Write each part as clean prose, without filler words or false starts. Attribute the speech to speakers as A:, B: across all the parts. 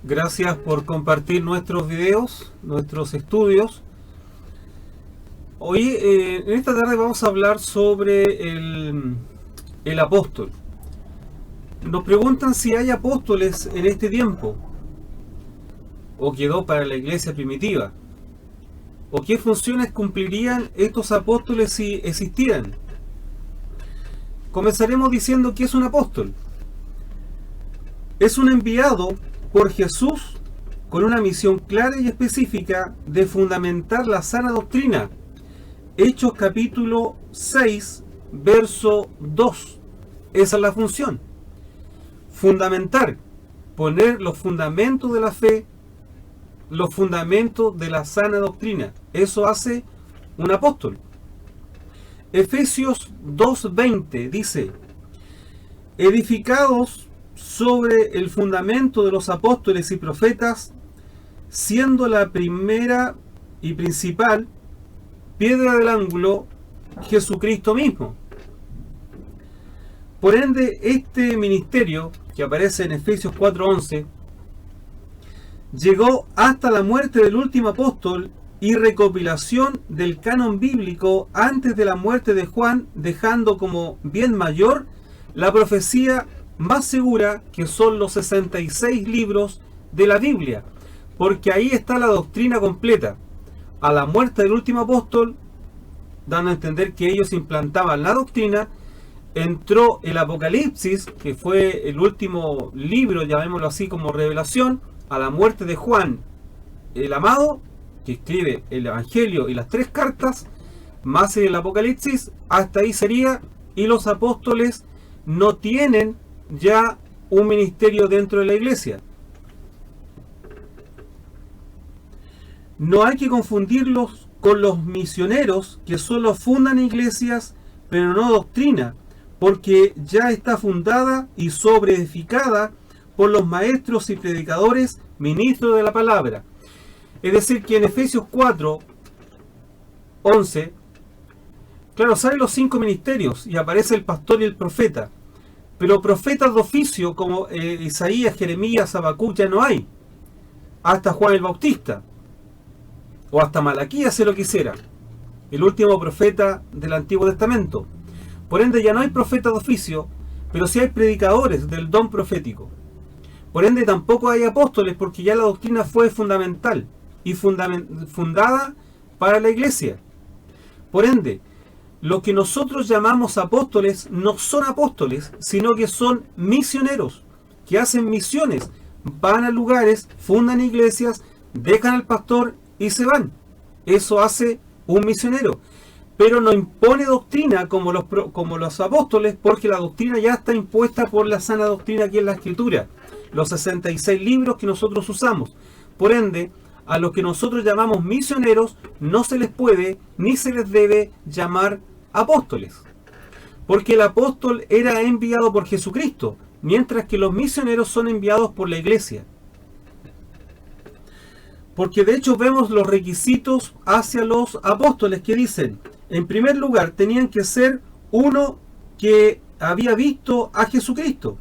A: Gracias por compartir nuestros videos, nuestros estudios. Hoy, en esta tarde, vamos a hablar sobre el apóstol. Nos preguntan si hay apóstoles en este tiempo, o quedó para la iglesia primitiva, o qué funciones cumplirían estos apóstoles si existieran. Comenzaremos diciendo que es un apóstol. Es un enviado por Jesús con una misión clara y específica de fundamentar la sana doctrina. Hechos capítulo 6, verso 2. Esa es la función. Fundamentar, poner los fundamentos de la fe, los fundamentos de la sana doctrina. Eso hace un apóstol. Efesios 2:20 dice: edificados sobre el fundamento de los apóstoles y profetas, siendo la primera y principal piedra del ángulo Jesucristo mismo. Por ende, este ministerio que aparece en Efesios 4:11 llegó hasta la muerte del último apóstol y recopilación del canon bíblico antes de la muerte de Juan, dejando como bien mayor la profecía más segura, que son los 66 libros de la Biblia, porque ahí está la doctrina completa. A la muerte del último apóstol, dando a entender que ellos implantaban la doctrina, entró el Apocalipsis, que fue el último libro, llamémoslo así, como revelación. A la muerte de Juan el Amado, que escribe el Evangelio y las 3 cartas, más el Apocalipsis, hasta ahí sería, y los apóstoles no tienen ya un ministerio dentro de la iglesia. No hay que confundirlos con los misioneros que solo fundan iglesias, pero no doctrina, porque ya está fundada y sobreedificada por los maestros y predicadores, ministros de la palabra. Es decir, que en Efesios 4:11, claro, salen los 5 ministerios y aparece el pastor y el profeta, pero profetas de oficio como Isaías, Jeremías, Habacuc ya no hay, hasta Juan el Bautista, o hasta Malaquías si lo quisiera, el último profeta del Antiguo Testamento. Por ende ya no hay profetas de oficio, pero sí hay predicadores del don profético. Por ende tampoco hay apóstoles, porque ya la doctrina fue fundamental y fundada para la iglesia. Por ende, lo que nosotros llamamos apóstoles no son apóstoles, sino que son misioneros, que hacen misiones, van a lugares, fundan iglesias, dejan al pastor y se van. Eso hace un misionero. Pero no impone doctrina como los apóstoles, porque la doctrina ya está impuesta por la sana doctrina aquí en la Escritura, los 66 libros que nosotros usamos. Por ende, a los que nosotros llamamos misioneros no se les puede ni se les debe llamar apóstoles, porque el apóstol era enviado por Jesucristo, mientras que los misioneros son enviados por la iglesia. Porque de hecho vemos los requisitos hacia los apóstoles que dicen: en primer lugar, tenían que ser uno que había visto a Jesucristo.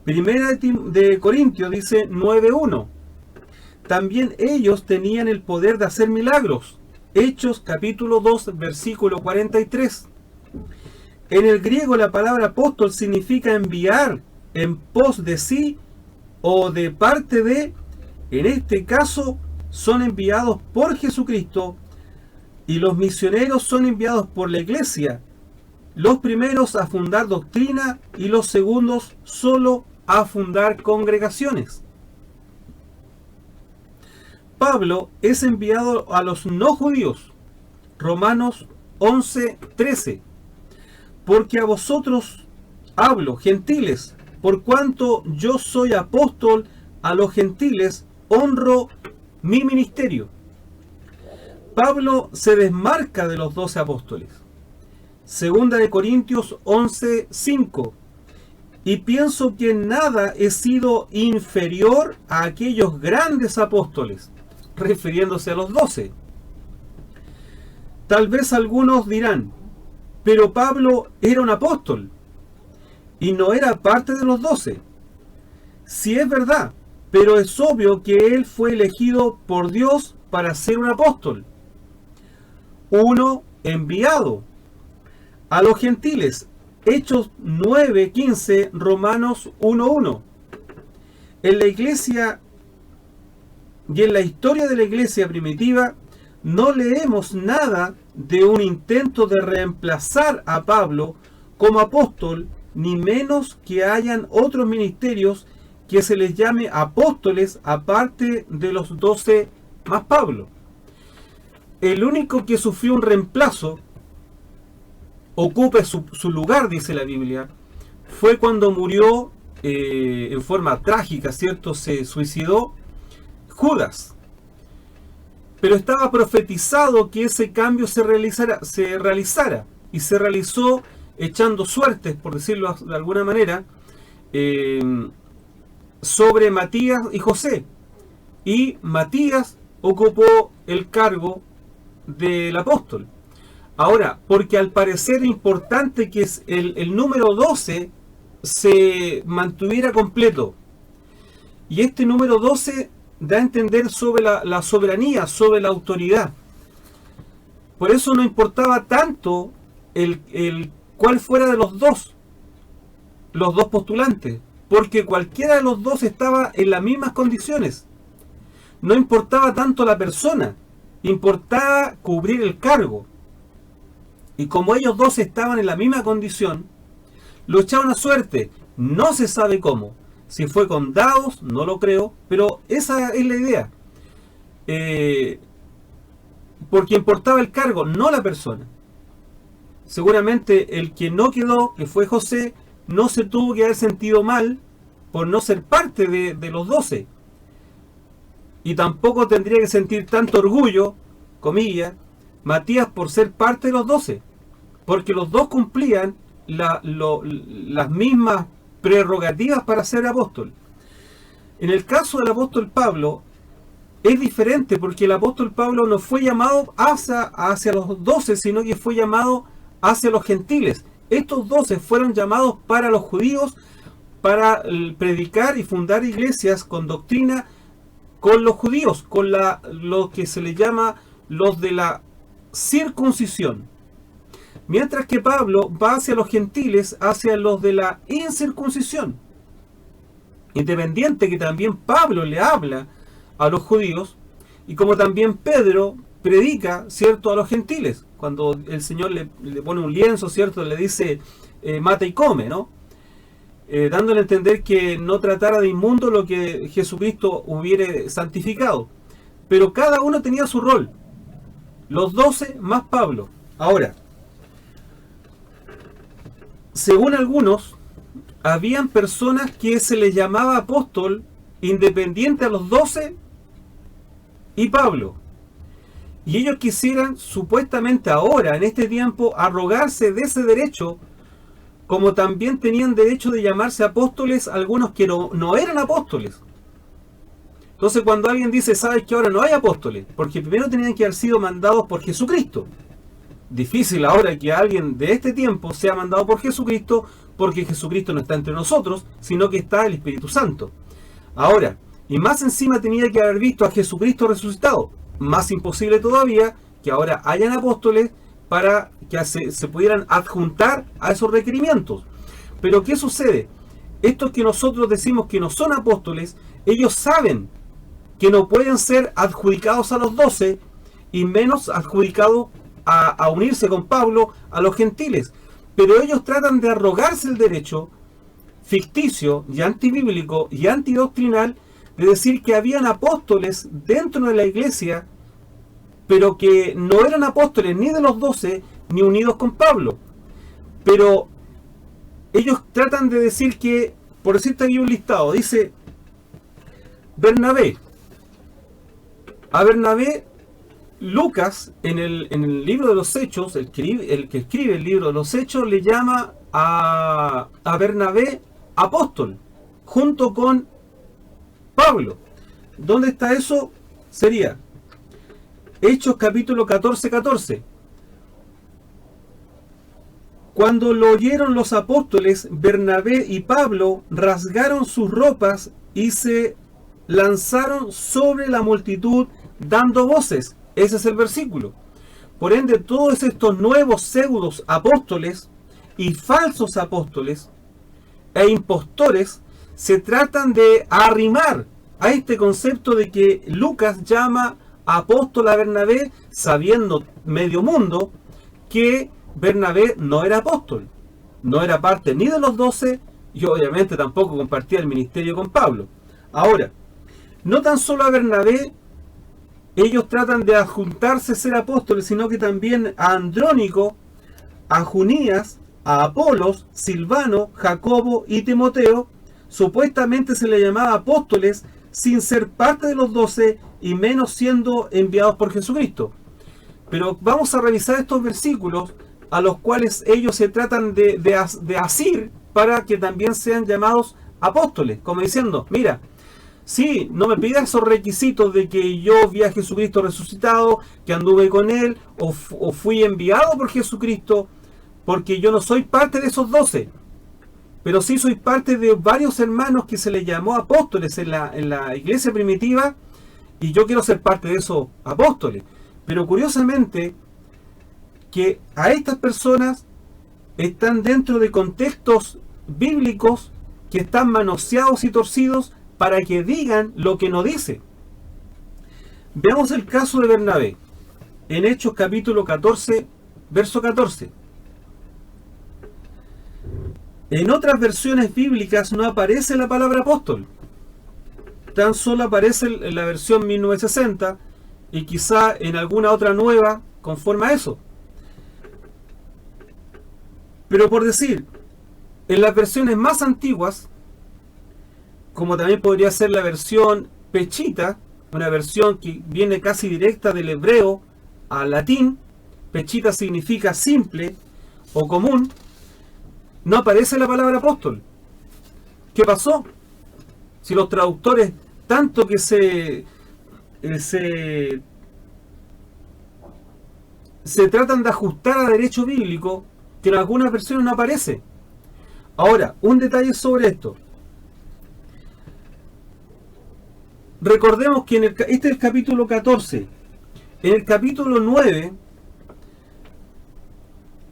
A: Primera de Corintios dice 9:1. También ellos tenían el poder de hacer milagros. Hechos capítulo 2, versículo 43. En el griego la palabra apóstol significa enviar en pos de sí o de parte de. En este caso son enviados por Jesucristo, y los misioneros son enviados por la iglesia, los primeros a fundar doctrina y los segundos solo a fundar congregaciones. Pablo es enviado a los no judíos, Romanos 11:13, porque a vosotros hablo, gentiles, por cuanto yo soy apóstol a los gentiles, honro mi ministerio. Pablo se desmarca de los 12 apóstoles. Segunda de Corintios 11:5. Y pienso que en nada he sido inferior a aquellos grandes apóstoles, refiriéndose a los 12. Tal vez algunos dirán: pero Pablo era un apóstol y no era parte de los 12. Si es verdad, pero es obvio que él fue elegido por Dios para ser un apóstol, uno enviado a los gentiles. Hechos 9:15, Romanos 1:1. En la iglesia y en la historia de la iglesia primitiva no leemos nada de un intento de reemplazar a Pablo como apóstol, ni menos que hayan otros ministerios que se les llame apóstoles aparte de los 12 más Pablo. El único que sufrió un reemplazo, ocupe su lugar, dice la Biblia, fue cuando murió en forma trágica, ¿cierto? Se suicidó Judas. Pero estaba profetizado que ese cambio se realizara, y se realizó echando suertes, por decirlo de alguna manera, sobre Matías y José. Y Matías ocupó el cargo del apóstol. Ahora, porque al parecer importante que es el número 12 se mantuviera completo. Y este número 12 da a entender sobre la soberanía, sobre la autoridad. Por eso no importaba tanto el cuál fuera de los dos postulantes, porque cualquiera de los dos estaba en las mismas condiciones. No importaba tanto la persona, importaba cubrir el cargo. Y como ellos dos estaban en la misma condición, lo echaron a suerte. No se sabe cómo. Si fue con dados, no lo creo, pero esa es la idea. Porque importaba el cargo, no la persona. Seguramente el que no quedó, que fue José, no se tuvo que haber sentido mal por no ser parte de los 12. Y tampoco tendría que sentir tanto orgullo, comillas, Matías por ser parte de los 12. Porque los dos cumplían las mismas prerrogativas para ser apóstol. En el caso del apóstol Pablo es diferente, porque el apóstol Pablo no fue llamado hacia los 12, sino que fue llamado hacia los gentiles. Estos 12 fueron llamados para los judíos, para predicar y fundar iglesias con doctrina con los judíos, con lo que se le llama los de la circuncisión. Mientras que Pablo va hacia los gentiles, hacia los de la incircuncisión. Independiente que también Pablo le habla a los judíos, y como también Pedro predica, ¿cierto?, a los gentiles. Cuando el Señor le pone un lienzo, ¿cierto?, le dice, mata y come, ¿no? Dándole a entender que no tratara de inmundo lo que Jesucristo hubiere santificado. Pero cada uno tenía su rol. Los 12 más Pablo. Ahora, según algunos, habían personas que se les llamaba apóstol independiente a los 12 y Pablo. Y ellos quisieran supuestamente ahora, en este tiempo, arrogarse de ese derecho, como también tenían derecho de llamarse apóstoles algunos que no eran apóstoles. Entonces cuando alguien dice, sabes que ahora no hay apóstoles, porque primero tenían que haber sido mandados por Jesucristo. Difícil ahora que alguien de este tiempo sea mandado por Jesucristo, porque Jesucristo no está entre nosotros, sino que está el Espíritu Santo. Ahora, y más encima tenía que haber visto a Jesucristo resucitado. Más imposible todavía que ahora hayan apóstoles para que se pudieran adjuntar a esos requerimientos. Pero ¿qué sucede? Estos que nosotros decimos que no son apóstoles, ellos saben que no pueden ser adjudicados a los 12 y menos adjudicados a unirse con Pablo a los gentiles. Pero ellos tratan de arrogarse el derecho ficticio y antibíblico y antidoctrinal de decir que habían apóstoles dentro de la iglesia, pero que no eran apóstoles ni de los 12 ni unidos con Pablo. Pero ellos tratan de decir que, por decirte aquí un listado, dice Bernabé. A Bernabé, Lucas, en el libro de los Hechos, el que escribe el libro de los Hechos, le llama a Bernabé apóstol, junto con Pablo. ¿Dónde está eso? Sería Hechos capítulo 14. Cuando lo oyeron los apóstoles, Bernabé y Pablo rasgaron sus ropas y se lanzaron sobre la multitud dando voces. Ese es el versículo. Por ende, todos estos nuevos pseudos apóstoles y falsos apóstoles e impostores se tratan de arrimar a este concepto de que Lucas llama apóstol a Bernabé, sabiendo medio mundo que Bernabé no era apóstol, no era parte ni de los 12 y obviamente tampoco compartía el ministerio con Pablo. Ahora, no tan solo a Bernabé ellos tratan de adjuntarse a ser apóstoles, sino que también a Andrónico, a Junías, a Apolos, Silvano, Jacobo y Timoteo, supuestamente se le llamaba apóstoles sin ser parte de los 12 y menos siendo enviados por Jesucristo. Pero vamos a revisar estos versículos a los cuales ellos se tratan de asir para que también sean llamados apóstoles, como diciendo, mira, sí, no me pidas esos requisitos de que yo vi a Jesucristo resucitado, que anduve con él, o fui enviado por Jesucristo, porque yo no soy parte de esos 12. Pero sí soy parte de varios hermanos que se les llamó apóstoles en la iglesia primitiva, y yo quiero ser parte de esos apóstoles. Pero curiosamente, que a estas personas están dentro de contextos bíblicos que están manoseados y torcidos para que digan lo que no dice. Veamos el caso de Bernabé, en Hechos capítulo 14, verso 14. En otras versiones bíblicas no aparece la palabra apóstol. Tan solo aparece en la versión 1960 y quizá en alguna otra nueva conforme a eso. Pero por decir, en las versiones más antiguas, como también podría ser la versión Pechita, una versión que viene casi directa del hebreo al latín, Pechita significa simple o común, no aparece la palabra apóstol. ¿Qué pasó? Si los traductores tanto que se tratan de ajustar a derecho bíblico, que en algunas versiones no aparece. Ahora, un detalle sobre esto. Recordemos que este es el capítulo 14. En el capítulo 9,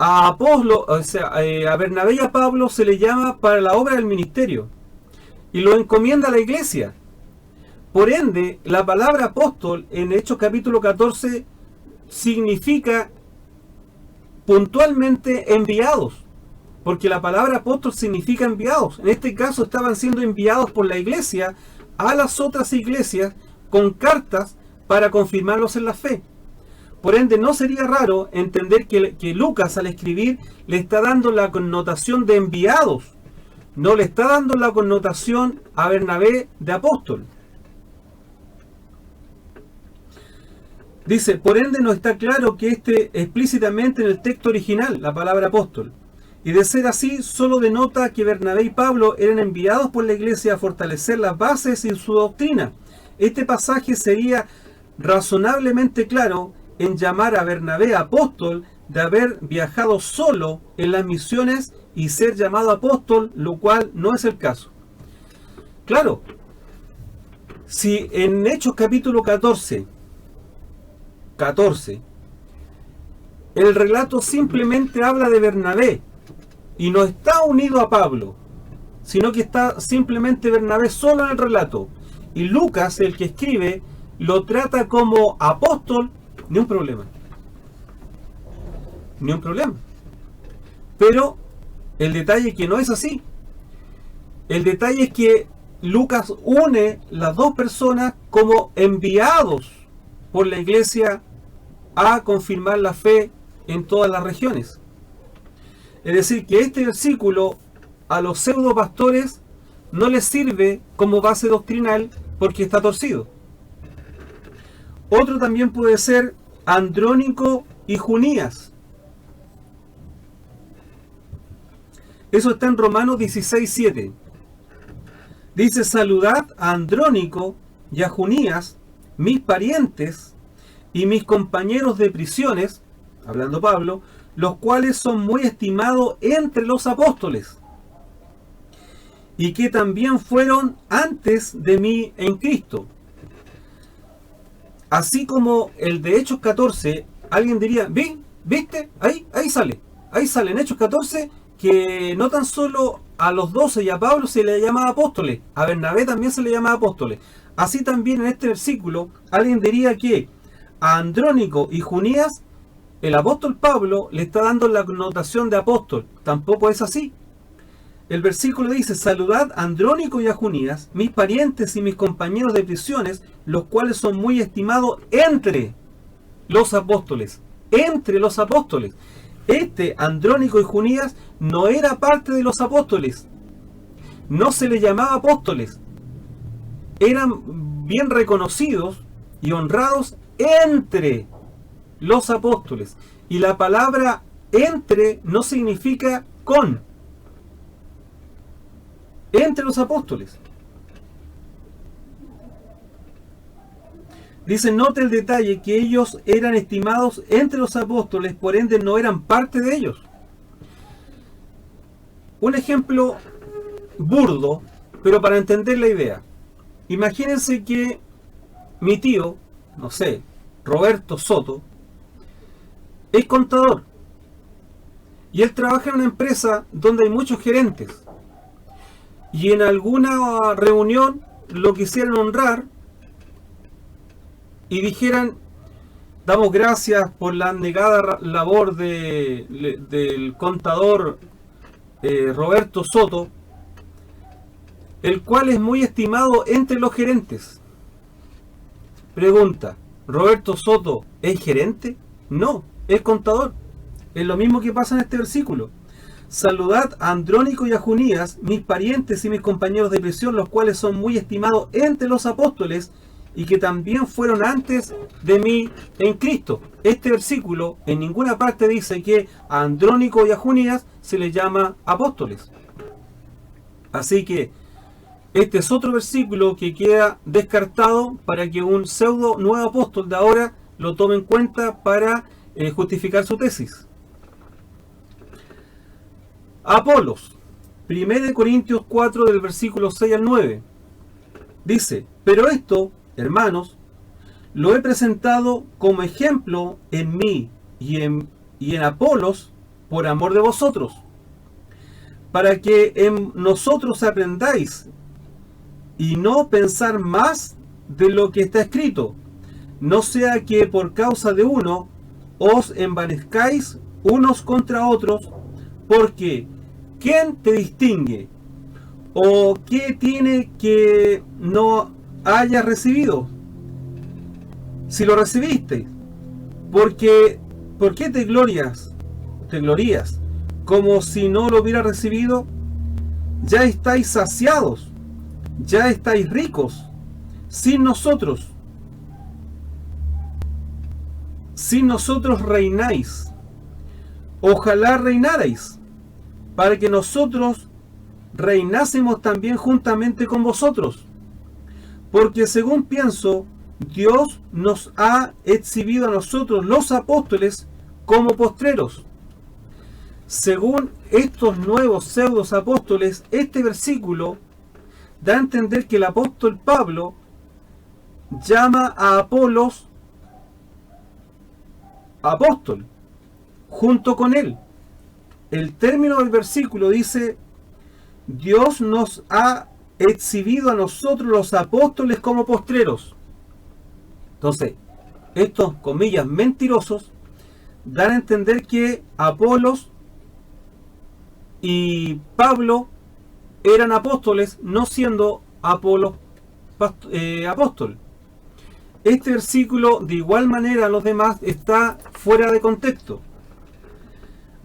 A: a Bernabé y a Pablo se le llama para la obra del ministerio y lo encomienda a la iglesia. Por ende, la palabra apóstol en Hechos capítulo 14 significa puntualmente enviados, porque la palabra apóstol significa enviados. En este caso estaban siendo enviados por la iglesia a las otras iglesias con cartas para confirmarlos en la fe. Por ende, no sería raro entender que Lucas al escribir le está dando la connotación de enviados, no le está dando la connotación a Bernabé de apóstol. Dice, por ende no está claro que esté explícitamente en el texto original la palabra apóstol. Y de ser así, solo denota que Bernabé y Pablo eran enviados por la iglesia a fortalecer las bases y su doctrina. Este pasaje sería razonablemente claro en llamar a Bernabé apóstol de haber viajado solo en las misiones y ser llamado apóstol, lo cual no es el caso. Claro, si en Hechos capítulo 14, el relato simplemente habla de Bernabé y no está unido a Pablo, sino que está simplemente Bernabé solo en el relato, y Lucas, el que escribe, lo trata como apóstol, ni un problema. Ni un problema. Pero el detalle es que no es así. El detalle es que Lucas une las dos personas como enviados por la iglesia a confirmar la fe en todas las regiones. Es decir, que este versículo a los pseudo pastores no les sirve como base doctrinal porque está torcido. Otro también puede ser Andrónico y Junías. Eso está en Romanos 16:7. Dice, saludad a Andrónico y a Junías, mis parientes y mis compañeros de prisiones, hablando Pablo, los cuales son muy estimados entre los apóstoles. y que también fueron antes de mí en Cristo. Así como el de Hechos 14, alguien diría, ¿viste? Ahí sale en Hechos 14 que no tan solo a los 12 y a Pablo se le llamaba apóstoles, a Bernabé también se le llamaba apóstoles. Así también en este versículo alguien diría que a Andrónico y Junías el apóstol Pablo le está dando la connotación de apóstol. Tampoco es así. El versículo dice, saludad a Andrónico y a Junías, mis parientes y mis compañeros de prisiones, los cuales son muy estimados entre los apóstoles. Entre los apóstoles. Este Andrónico y Junías no era parte de los apóstoles. No se les llamaba apóstoles. Eran bien reconocidos y honrados entre los apóstoles. Y la palabra entre no significa con. Entre los apóstoles. Dice, note el detalle que ellos eran estimados entre los apóstoles, por ende no eran parte de ellos. Un ejemplo burdo, pero para entender la idea. Imagínense que mi tío, no sé, Roberto Soto, es contador. Y él trabaja en una empresa donde hay muchos gerentes. Y en alguna reunión lo quisieran honrar y dijeran, damos gracias por la negada labor del contador Roberto Soto, el cual es muy estimado entre los gerentes. Pregunta, ¿Roberto Soto es gerente? No, es contador. Es lo mismo que pasa en este versículo. Saludad a Andrónico y a Junías, mis parientes y mis compañeros de prisión, los cuales son muy estimados entre los apóstoles y que también fueron antes de mí en Cristo. Este versículo en ninguna parte dice que a Andrónico y a Junías se les llama apóstoles. Así que este es otro versículo que queda descartado para que un pseudo nuevo apóstol de ahora lo tome en cuenta para justificar su tesis. Apolos, 1 Corintios 4 del versículo 6 al 9, dice, pero esto, hermanos, lo he presentado como ejemplo en mí y en Apolos por amor de vosotros, para que en nosotros aprendáis y no pensar más de lo que está escrito, no sea que por causa de uno os envanezcáis unos contra otros, porque ¿quién te distingue? ¿O qué tiene que no hayas recibido? Si lo recibiste, ¿por qué te glorías? Como si no lo hubieras recibido. Ya estáis saciados, ya estáis ricos, sin nosotros reináis. Ojalá reinarais, para que nosotros reinásemos también juntamente con vosotros. Porque según pienso, Dios nos ha exhibido a nosotros los apóstoles como postreros. Según estos nuevos pseudos apóstoles, este versículo da a entender que el apóstol Pablo llama a Apolos apóstol, junto con él. El término del versículo dice, Dios nos ha exhibido a nosotros los apóstoles como postreros. Entonces, estos comillas mentirosos dan a entender que Apolos y Pablo eran apóstoles, no siendo Apolos apóstol. Este versículo, de igual manera a los demás, está fuera de contexto.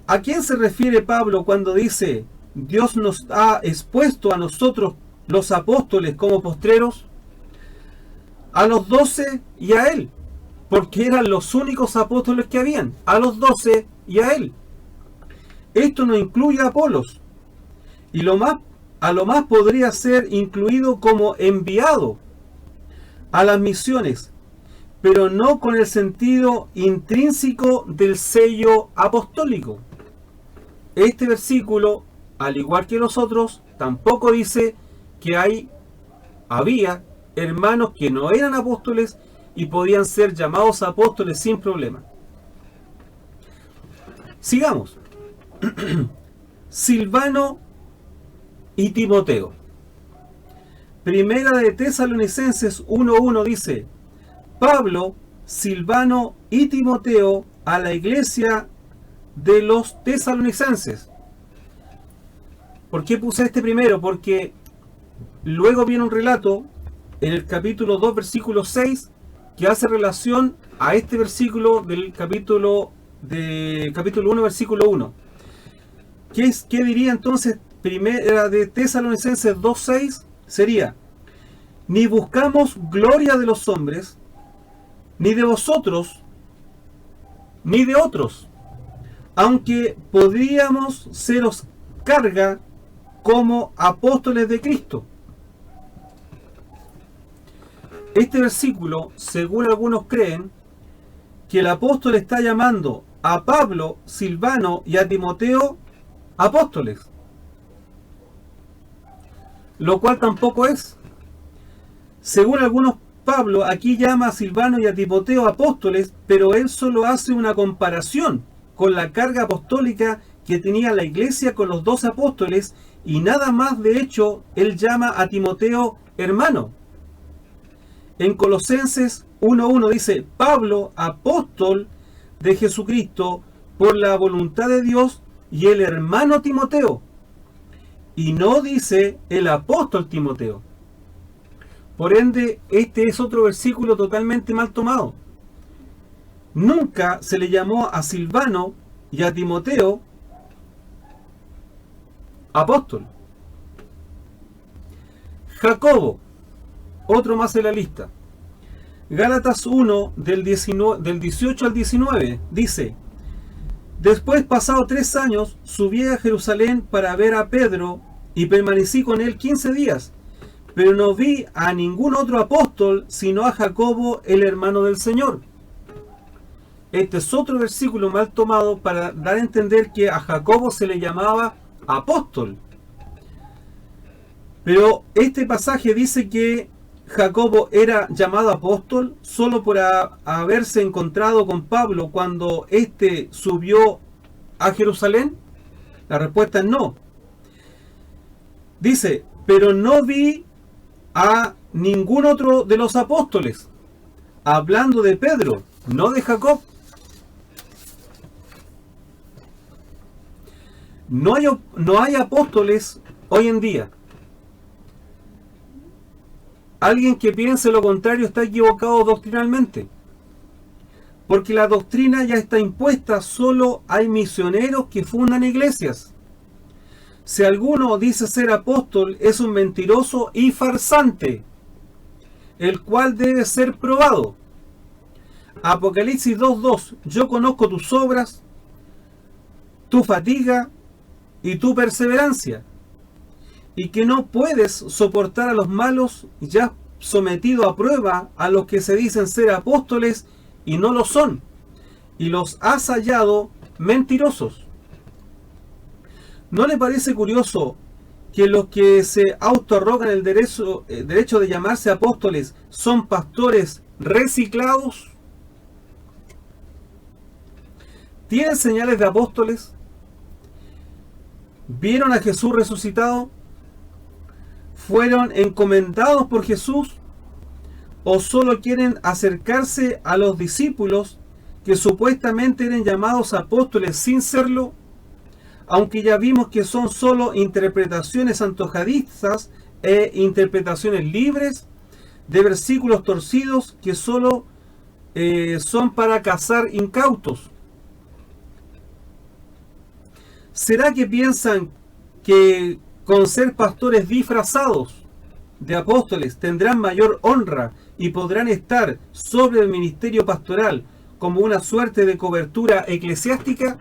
A: ¿A quién se refiere Pablo cuando dice Dios nos ha expuesto a nosotros los apóstoles como postreros? A los 12 y a él, porque eran los únicos apóstoles que habían, a los 12 y a él. Esto no incluye a Apolos, y a lo más podría ser incluido como enviado a las misiones, pero no con el sentido intrínseco del sello apostólico. Este versículo, al igual que los otros, tampoco dice que había hermanos que no eran apóstoles y podían ser llamados apóstoles sin problema. Sigamos. Silvano y Timoteo. Primera de Tesalonicenses 1:1 dice: Pablo, Silvano y Timoteo a la iglesia de los tesalonicenses. ¿Por qué puse este primero? Porque luego viene un relato en el capítulo 2, versículo 6, que hace relación a este versículo del capítulo 1, versículo 1. ¿Qué diría entonces Primera de Tesalonicenses 2:6? Sería: ni buscamos gloria de los hombres, ni de vosotros, ni de otros, aunque podríamos seros carga como apóstoles de Cristo. Este versículo, según algunos creen, que el apóstol está llamando a Pablo, Silvano y a Timoteo apóstoles, lo cual tampoco es. Según algunos, Pablo aquí llama a Silvano y a Timoteo apóstoles, pero él solo hace una comparación con la carga apostólica que tenía la iglesia con los 12 apóstoles y nada más. De hecho, él llama a Timoteo hermano. En Colosenses 1:1 dice: Pablo, apóstol de Jesucristo por la voluntad de Dios, y el hermano Timoteo. Y no dice el apóstol Timoteo. Por ende, este es otro versículo totalmente mal tomado. Nunca se le llamó a Silvano y a Timoteo apóstol. Jacobo, otro más en la lista. Gálatas 1, del 18 al 19, dice: después, pasado 3 años, subí a Jerusalén para ver a Pedro y permanecí con él 15 días, pero no vi a ningún otro apóstol sino a Jacobo, el hermano del Señor. Este es otro versículo mal tomado para dar a entender que a Jacobo se le llamaba apóstol. Pero este pasaje dice que Jacobo era llamado apóstol solo por haberse encontrado con Pablo cuando éste subió a Jerusalén. La respuesta es no. Dice: pero no vi a ningún otro de los apóstoles, hablando de Pedro, no de Jacob. No hay apóstoles hoy en día. Alguien que piense lo contrario está equivocado doctrinalmente, porque la doctrina ya está impuesta. Solo hay misioneros que fundan iglesias. Si alguno dice ser apóstol, es un mentiroso y farsante, el cual debe ser probado. Apocalipsis 2:2: yo conozco tus obras, tu fatiga y tu perseverancia, y que no puedes soportar a los malos, y has sometido a prueba a los que se dicen ser apóstoles y no lo son, y los has hallado mentirosos. ¿No le parece curioso que los que se autoarrogan el derecho de llamarse apóstoles son pastores reciclados? ¿Tienen señales de apóstoles? ¿Vieron a Jesús resucitado? ¿Fueron encomendados por Jesús? ¿O solo quieren acercarse a los discípulos que supuestamente eran llamados apóstoles sin serlo? Aunque ya vimos que son solo interpretaciones antojadizas e interpretaciones libres de versículos torcidos que solo son para cazar incautos. ¿Será que piensan que con ser pastores disfrazados de apóstoles tendrán mayor honra y podrán estar sobre el ministerio pastoral como una suerte de cobertura eclesiástica?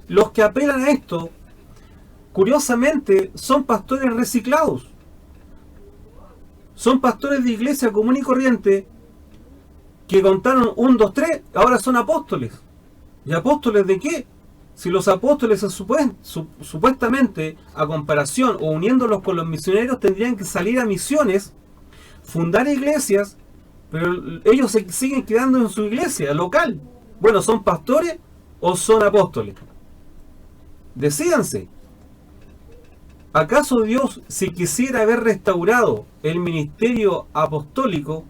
A: Los que apelan a esto, curiosamente, son pastores reciclados. Son pastores de iglesia común y corriente que contaron 1, 2, 3, ahora son apóstoles. ¿Y apóstoles de qué? Si los apóstoles supuestamente, a comparación o uniéndolos con los misioneros, tendrían que salir a misiones, fundar iglesias, pero ellos se siguen quedando en su iglesia local. Bueno, ¿son pastores o son apóstoles? Decídanse. ¿Acaso Dios, si quisiera haber restaurado el ministerio apostólico,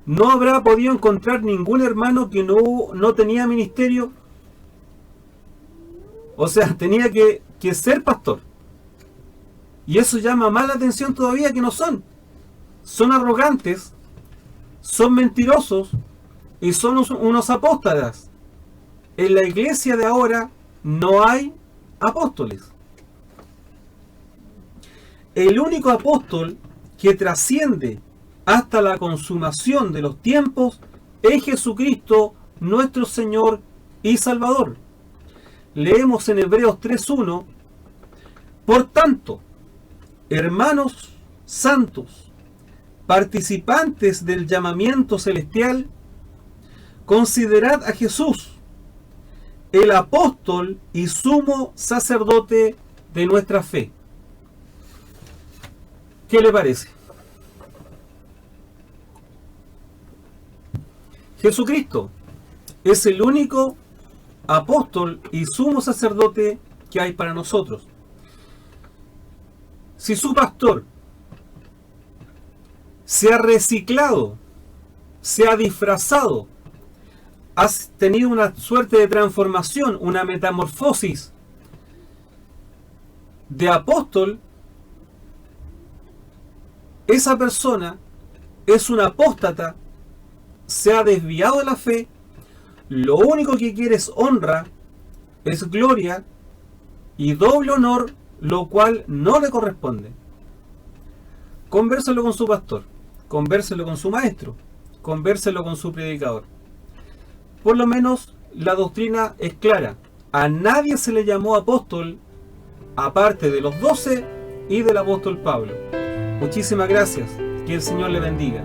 A: no habrá podido encontrar ningún hermano que no tenía ministerio? O sea, tenía que ser pastor. Y eso llama más la atención todavía que no son. Son arrogantes, son mentirosos y son unos apóstatas. En la iglesia de ahora no hay apóstoles. El único apóstol que trasciende hasta la consumación de los tiempos es Jesucristo, nuestro Señor y Salvador. Leemos en Hebreos 3:1: por tanto, hermanos santos, participantes del llamamiento celestial, considerad a Jesús, el apóstol y sumo sacerdote de nuestra fe. ¿Qué le parece? Jesucristo es el único apóstol y sumo sacerdote que hay para nosotros. Si su pastor se ha reciclado, se ha disfrazado, ha tenido una suerte de transformación, una metamorfosis de apóstol, esa persona es un apóstata, se ha desviado de la fe, lo único que quiere es honra, es gloria y doble honor, lo cual no le corresponde. Convérselo con su pastor, convérselo con su maestro, convérselo con su predicador. Por lo menos la doctrina es clara. A nadie se le llamó apóstol aparte de los 12 y del apóstol Pablo. Muchísimas gracias. Que el Señor le bendiga.